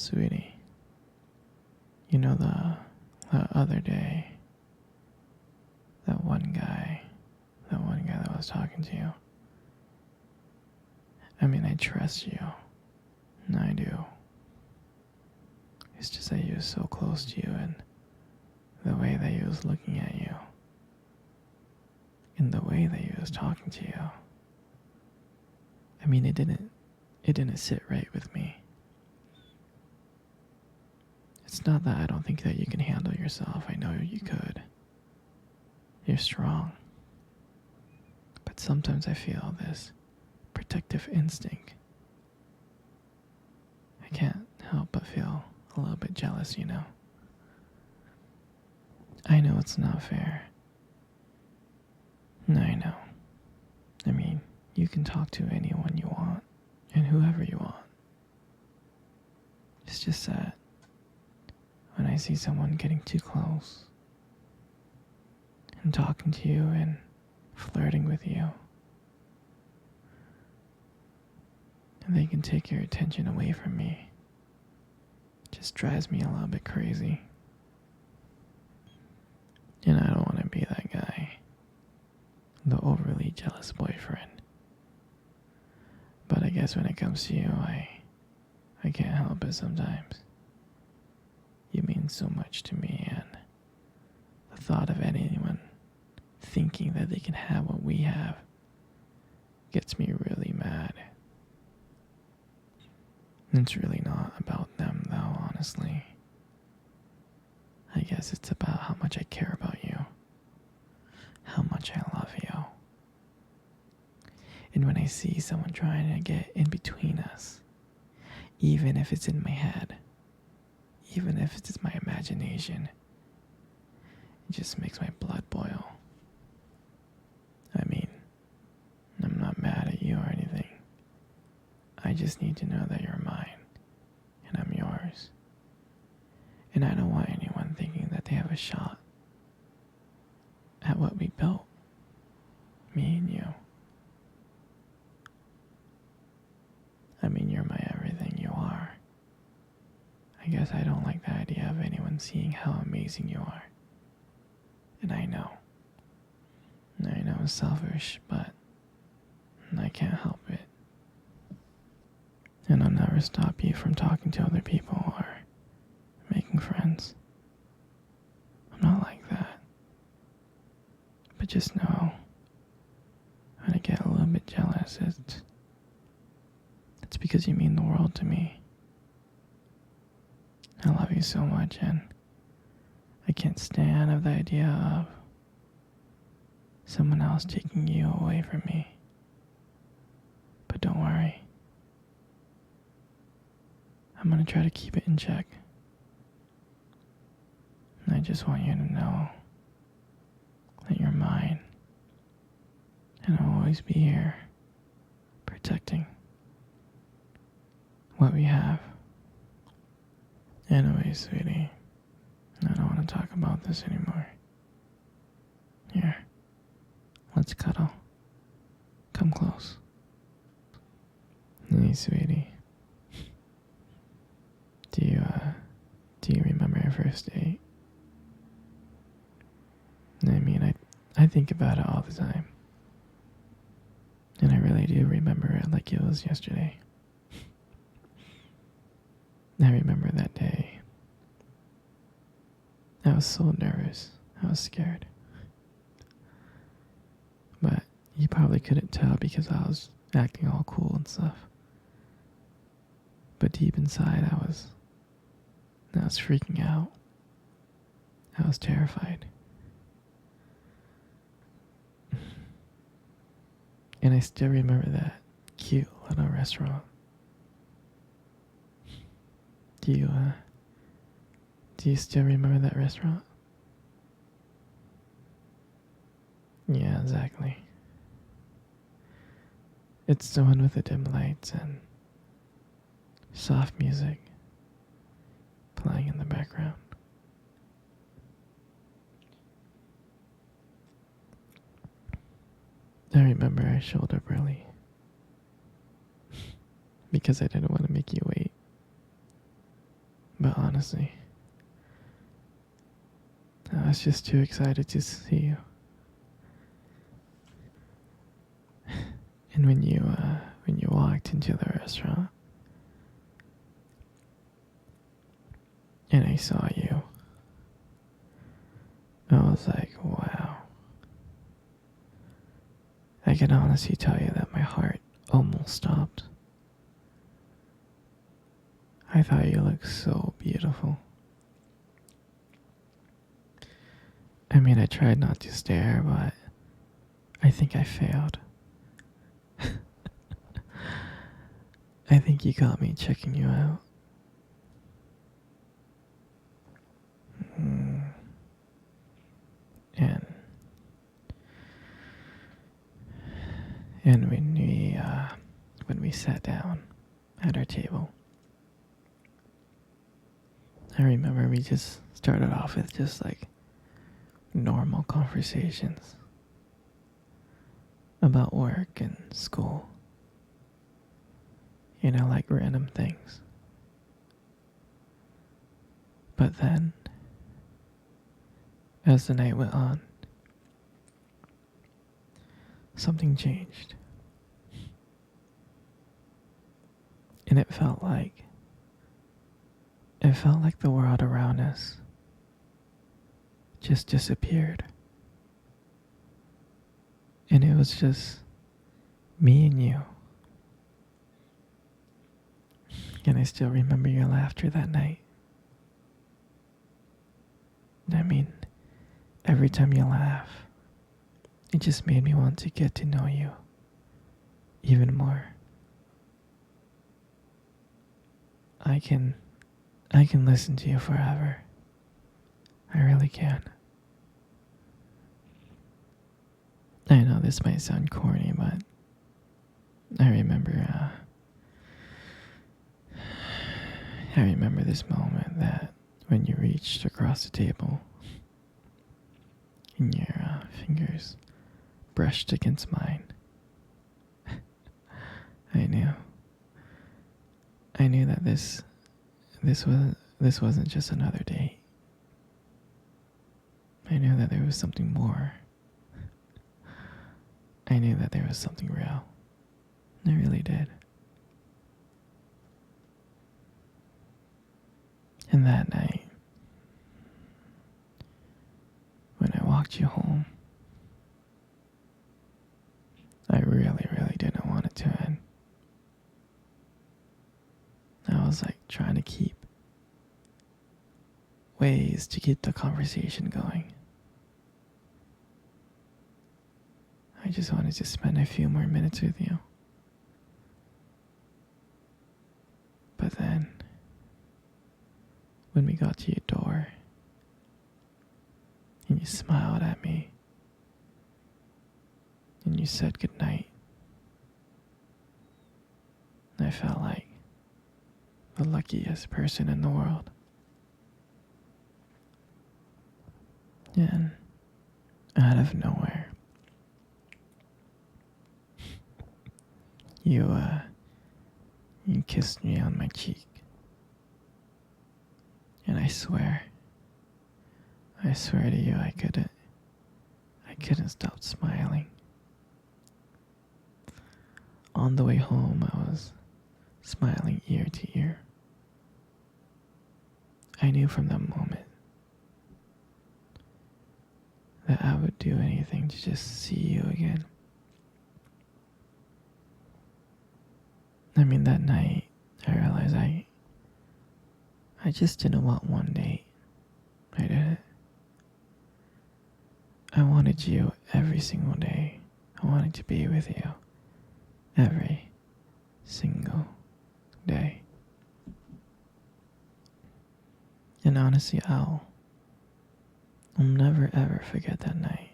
Sweetie, you know the other day, that one guy that was talking to you. I mean, I trust you. And I do. It's just that he was so close to you and the way that he was looking at you. And the way that he was talking to you. I mean, it didn't sit right with me. It's not that I don't think that you can handle yourself. I know you could. You're strong. But sometimes I feel this protective instinct. I can't help but feel a little bit jealous, you know. I know it's not fair. I know. I mean, you can talk to anyone you want and whoever you want. It's just that when I see someone getting too close and talking to you and flirting with you, and they can take your attention away from me, it just drives me a little bit crazy. And I don't want to be that guy, the overly jealous boyfriend. But I guess when it comes to you, I can't help it sometimes. You mean so much to me, and the thought of anyone thinking that they can have what we have gets me really mad. It's really not about them, though, honestly. I guess it's about how much I care about you, how much I love you. And when I see someone trying to get in between us, even if it's in my head, even if it's my imagination, it just makes my blood boil. I mean, I'm not mad at you or anything. I just need to know that you're mine, and I'm yours. And I don't want anyone thinking that they have a shot at what we built, me and you. I mean, you're my everything, you are. I guess I don't like the idea of anyone seeing how amazing you are. And I know it's selfish, but I can't help it. And I'll never stop you from talking to other people or making friends. I'm not like that. But just know, when I get a little bit jealous, it's because you mean the world to me. I love you so much, and I can't stand of the idea of someone else taking you away from me. But don't worry. I'm gonna try to keep it in check. And I just want you to know that you're mine. And I'll always be here, protecting what we have. Anyway, sweetie, I don't want to talk about this anymore. Here, let's cuddle. Come close. Hey, sweetie. Do you remember our first date? I mean, I think about it all the time. And I really do remember it like it was yesterday. I remember that day. I was so nervous. I was scared. But you probably couldn't tell because I was acting all cool and stuff. But deep inside, I was freaking out. I was terrified. And I still remember that cute little restaurant. Do you still remember that restaurant? Yeah, exactly. It's the one with the dim lights and soft music playing in the background. I remember I showed up early because I didn't want to make you wait. But honestly, I was just too excited to see you. And when you walked into the restaurant and I saw you, I was like, wow. I can honestly tell you that my heart almost stopped. I thought you looked so beautiful. I mean, I tried not to stare, but I think I failed. I think you got me checking you out. Mm. And and when we sat down at our table, I remember we just started off with just like normal conversations about work and school. You know, like random things. But then, as the night went on, something changed. And it felt like the world around us just disappeared. And it was just me and you. And I still remember your laughter that night. I mean, every time you laugh, it just made me want to get to know you even more. I can listen to you forever. I really can. I know this might sound corny, but I remember this moment that when you reached across the table and your fingers brushed against mine. I knew that this wasn't just another date. I knew that there was something more. I knew that there was something real. I really did. And that night, when I walked you home, I really, really didn't want it to end. I was like trying to keep ways to keep the conversation going. I just wanted to spend a few more minutes with you. But then, when we got to your door, and you smiled at me, and you said goodnight, I felt like the luckiest person in the world. And out of nowhere, you kissed me on my cheek. And I swear to you, I couldn't stop smiling. On the way home, I was smiling ear to ear. I knew from that moment that I would do anything to just see you again. I mean, that night, I realized I just didn't want one date. I didn't. I wanted you every single day. I wanted to be with you every single day. And honestly, I'll never ever forget that night.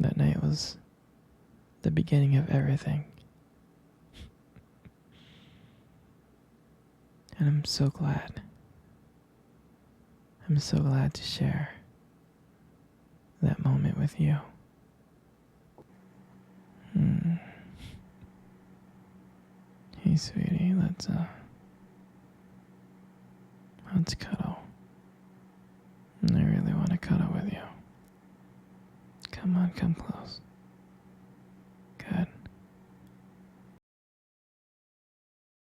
That night was the beginning of everything. And I'm so glad. I'm so glad to share that moment with you. Hey, sweetie, Let's cuddle. I really want to cuddle with you. Come on, come close.